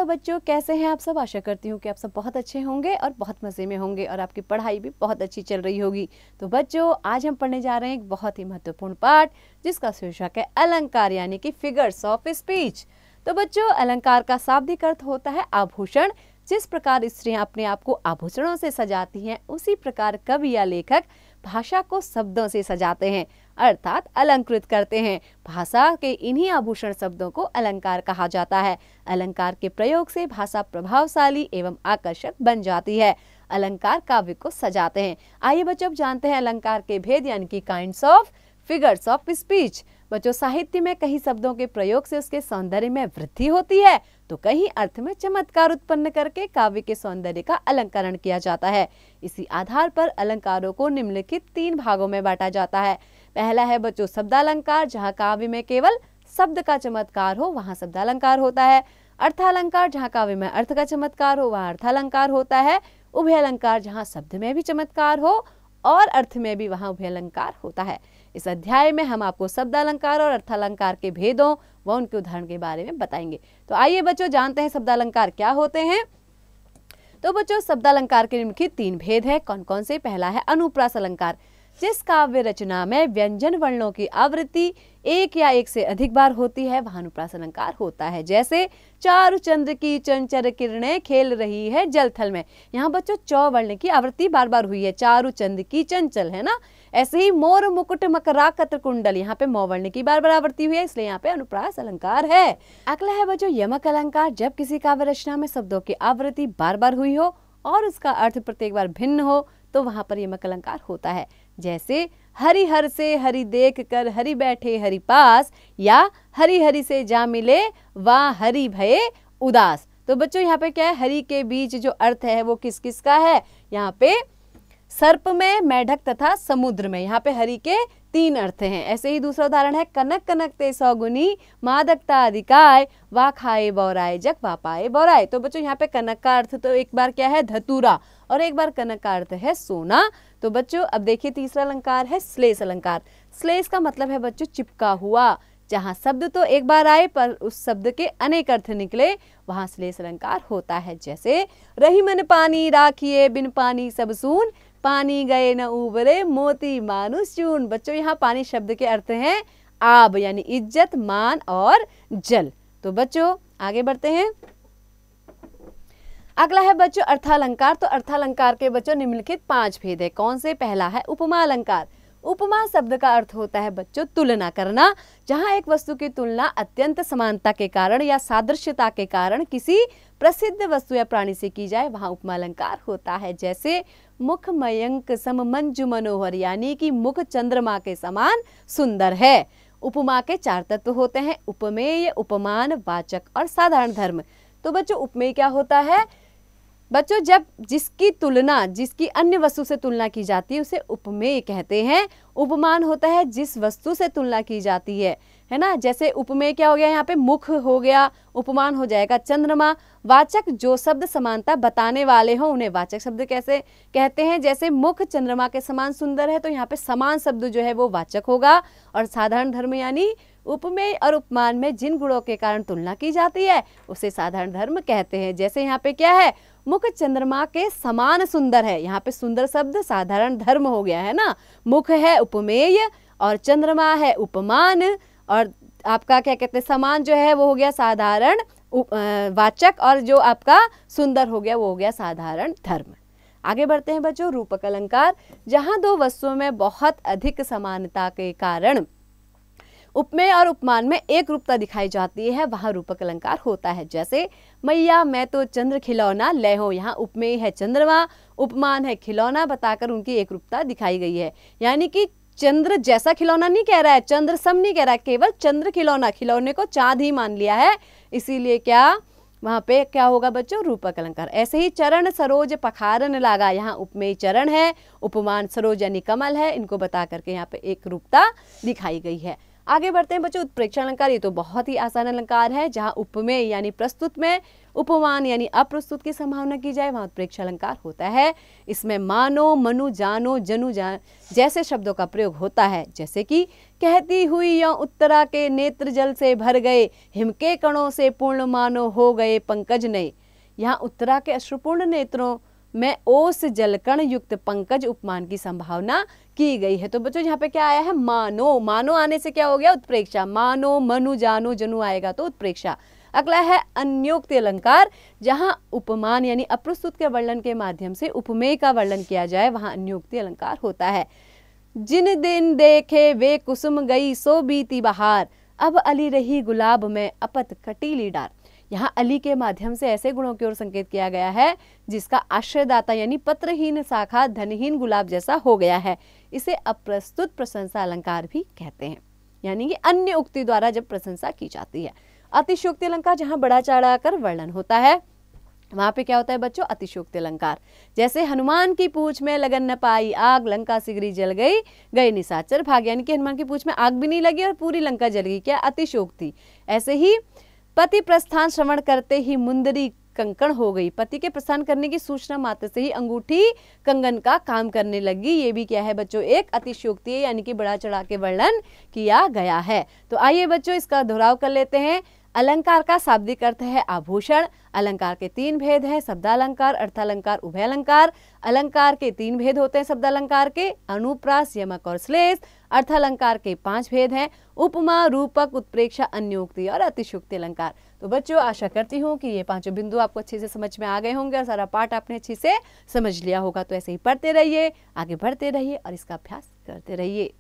बच्चों, कैसे हैं आप सब। आशा करती हूँ कि आप सब बहुत अच्छे होंगे और बहुत मज़े में होंगे और आपकी पढ़ाई भी बहुत अच्छी चल रही होगी। तो बच्चों, आज हम पढ़ने जा रहे हैं एक बहुत ही महत्वपूर्ण पाठ जिसका शीर्षक है अलंकार यानी कि फिगर्स ऑफ स्पीच। तो बच्चों, अलंकार का शाब्दिक अर्थ होता है आभूषण। जिस प्रकार स्त्रियां अपने आप को आभूषणों से सजाती हैं, उसी प्रकार कवि या लेखक भाषा को शब्दों से सजाते हैं, अर्थात अलंकृत करते हैं। भाषा के इन्हीं आभूषण शब्दों को अलंकार कहा जाता है। अलंकार के प्रयोग से भाषा प्रभावशाली एवं आकर्षक बन जाती है। अलंकार काव्य को सजाते हैं। आइए बच्चों, अब जानते हैं अलंकार के भेद यानी कि kinds of figures of speech. बच्चों, साहित्य में कई शब्दों के प्रयोग से उसके सौंदर्य में वृद्धि होती है, तो कई अर्थ में चमत्कार उत्पन्न करके काव्य के सौंदर्य का अलंकरण किया जाता है। इसी आधार पर अलंकारों को निम्नलिखित 3 भागों में बांटा जाता है। पहला है बच्चों शब्दालंकार, जहाँ काव्य में केवल शब्द का चमत्कार हो वहाँ शब्दालंकार होता है। अर्थालंकार, जहाँ काव्य में अर्थ का चमत्कार हो वहाँ अर्थालंकार होता है। उभय अलंकार, जहाँ शब्द में भी चमत्कार हो और अर्थ में भी वहाँ उभय अलंकार होता है। इस अध्याय में हम आपको शब्दालंकार और अर्थालंकार के भेदों व उनके उदाहरण के बारे में बताएंगे। तो आइए बच्चों, जानते हैं शब्दालंकार क्या होते हैं। तो बच्चों, शब्दालंकार के निम्नलिखित 3 भेद है। कौन कौन से। पहला है अनुप्रास अलंकार। जिस काव्य रचना में व्यंजन वर्णों की आवृत्ति एक या एक से अधिक बार होती है वह अनुप्रास अलंकार होता है। जैसे चारु चंद्र की चंचल किरणें खेल रही है जल थल में। यहाँ बच्चों चौ वर्ण की आवृत्ति बार बार हुई है। चारु चंद्र की चंचल है ना। ऐसे ही मोर मुकुट मकराकत कुंडल, यहाँ पे मौ वर्ण की बार बार आवृत्ति हुई है, इसलिए यहाँ पे अनुप्रास अलंकार है। अगला है बच्चों यमक अलंकार। जब किसी काव्य रचना में शब्दों की आवृत्ति बार बार हुई हो और उसका अर्थ प्रत्येक बार भिन्न हो तो वहां पर यमक अलंकार होता है। जैसे हरि हर से हरि देख कर हरि बैठे हरि पास, या हरि हरि से जा मिले वहाँ हरि भये उदास। तो बच्चों यहाँ पे क्या है, हरि के बीच जो अर्थ है वो किस किस का है। यहाँ पे सर्प में, मेढक तथा समुद्र में। यहाँ पे हरि के 3 अर्थ हैं। ऐसे ही दूसरा उदाहरण है कनक कनक ते सौगुनी मादकता अधिकाय वा खाए बौराए जग वा पाए बौराए। तो बच्चों यहाँ पे कनक का अर्थ तो एक बार क्या है धतूरा और एक बार कनक का अर्थ है सोना। तो बच्चों अब देखिए तीसरा अलंकार है श्लेष अलंकार। श्लेष का मतलब है बच्चों चिपका हुआ। जहाँ शब्द तो एक बार आए पर उस शब्द के अनेक अर्थ निकले वहाँ श्लेष अलंकार होता है। जैसे रही मन पानी राखिए बिन पानी सब सून, पानी गए न उबरे मोती मानुष चून। बच्चों यहाँ पानी शब्द के अर्थ हैं आब यानी इज्जत, मान और जल। तो बच्चों आगे बढ़ते हैं। अगला है बच्चों अर्थालंकार। तो अर्थालंकार के बच्चों निम्नलिखित 5 भेद है। कौन से। पहला है उपमा अलंकार। उपमा शब्द का अर्थ होता है बच्चों तुलना करना। जहाँ एक वस्तु की तुलना अत्यंत समानता के कारण या सादृश्यता के कारण किसी प्रसिद्ध वस्तु या प्राणी से की जाए वहाँ उपमा अलंकार होता है। जैसे मुख मयंक सम मंजु मनोहर, यानी कि मुख चंद्रमा के समान सुंदर है। उपमा के 4 तत्व होते हैं, उपमेय, उपमान, वाचक और साधारण धर्म। तो बच्चों उपमेय क्या होता है। बच्चों जब जिसकी तुलना जिसकी अन्य वस्तु से तुलना की जाती है उसे उपमेय कहते हैं। उपमान होता है जिस वस्तु से तुलना की जाती है ना। जैसे उपमेय क्या हो गया, यहाँ पे मुख हो गया, उपमान हो जाएगा चंद्रमा। वाचक जो शब्द समानता बताने वाले हों उन्हें वाचक शब्द कैसे कहते हैं। जैसे मुख चंद्रमा के समान सुंदर है तो यहाँ पे समान शब्द जो है वो वाचक होगा। और साधारण धर्म यानी उपमेय और उपमान में जिन गुणों के कारण तुलना की जाती है उसे साधारण धर्म कहते हैं। जैसे यहाँ पे क्या है, मुख चंद्रमा के समान सुंदर है, यहाँ पे सुंदर शब्द साधारण धर्म हो गया है ना। मुख है उपमेय और चंद्रमा है उपमान और आपका क्या कहते हैं समान जो है वो हो गया साधारण वाचक और जो आपका सुंदर हो गया वो हो गया साधारण धर्म। आगे बढ़ते हैं बच्चों रूपक अलंकार। जहाँ 2 वस्तुओं में बहुत अधिक समानता के कारण उपमेय और उपमान में एक रूपता दिखाई जाती है वहाँ रूपक अलंकार होता है। जैसे मैया मैं तो चंद्र खिलौना ले हो, यहाँ उपमेय है चंद्रमा, उपमान है खिलौना बताकर उनकी एक रूपता दिखाई गई है। यानी कि चंद्र जैसा खिलौना नहीं कह रहा है, चंद्र सम नहीं कह रहा है, केवल चंद्र खिलौना, खिलौने को चाँद ही मान लिया है, इसीलिए क्या वहाँ पे क्या होगा बच्चों रूपक अलंकार। ऐसे ही चरण सरोज पखारन लागा, यहाँ उपमेय चरण है, उपमान सरोज यानी कमल है, इनको बता करके यहाँ पे एक रूपता दिखाई गई है। आगे बढ़ते हैं बच्चों, उत्प्रेक्षा अलंकार। ये तो बहुत ही आसान अलंकार है। जहाँ उपमेय यानी प्रस्तुत में, उपमान यानी अप्रस्तुत की संभावना की जाए, वहाँ उत्प्रेक्षा अलंकार होता है। इसमें मानो, मनु, जानो, जनु जैसे शब्दों का प्रयोग होता है। जैसे कि कहती हुई यों उत्तरा के नेत्र जल से भर गए, हिम के कणों से पूर्ण मानो हो गए पंकज नए। यहाँ उत्तरा के अश्रुपूर्ण नेत्रों में ओस जलकण युक्त पंकज उपमान की संभावना की गई है। तो बच्चों यहाँ पे क्या आया है? मानो। मानो आने से क्या हो गया? उत्प्रेक्षा। मानो, मनु, जानो, जनु आएगा तो उत्प्रेक्षा। अगला है अन्योक्ति अलंकार। जहां उपमान यानी अप्रस्तुत के वर्णन के माध्यम से उपमेय का वर्णन किया जाए, वहां अन्योक्ति अलंकार होता है। जिन दिन देखे वे कुसुम गई सो बीती बहार, अब अली रही गुलाब में अपत कटीली डार। यहाँ अली के माध्यम से ऐसे गुणों की ओर संकेत किया गया है जिसका आश्रयदाता यानी पत्रहीन शाखा धनहीन गुलाब जैसा हो गया है। इसे अप्रस्तुत प्रशंसा अलंकार भी कहते हैं, यानी कि अन्य उक्ति द्वारा जब प्रशंसा की जाती है। अतिशयोक्ति अलंकार, जहाँ बड़ा चढ़ा कर वर्णन होता है, वहां पे क्या होता है बच्चों? अतिशयोक्ति अलंकार। जैसे हनुमान की पूंछ में लगन न पाई आग, लंका सिगरी जल गई, गए निशाचर भाग। यानी कि हनुमान की पूंछ में आग भी नहीं लगी और पूरी लंका जल गई। क्या? अतिशयोक्ति। ऐसे ही पति प्रस्थान श्रवण करते ही मुंदरी कंकण हो गई। पति के प्रस्थान करने की सूचना मात्र से ही अंगूठी कंगन का काम करने लगी। ये भी क्या है बच्चों? एक अतिशयोक्ति है, यानी कि बड़ा चढ़ा के वर्णन किया गया है। तो आइए बच्चों इसका दोहराव कर लेते हैं। अलंकार का शाब्दिक अर्थ है आभूषण। अलंकार के 3 भेद हैं, शब्दालंकार, अर्थालंकार, उभय अलंकार। अलंकार के 3 भेद होते हैं शब्दालंकार के, अनुप्रास, यमक और श्लेष। अर्थालंकार के 5 भेद हैं, उपमा, रूपक, उत्प्रेक्षा, अन्योक्ति और अतिशयोक्ति अलंकार। तो बच्चों आशा करती हूँ कि ये 5 बिंदु आपको अच्छे से समझ में आ गए होंगे और सारा पाठ आपने अच्छे से समझ लिया होगा। तो ऐसे ही पढ़ते रहिए, आगे बढ़ते रहिए और इसका अभ्यास करते रहिए।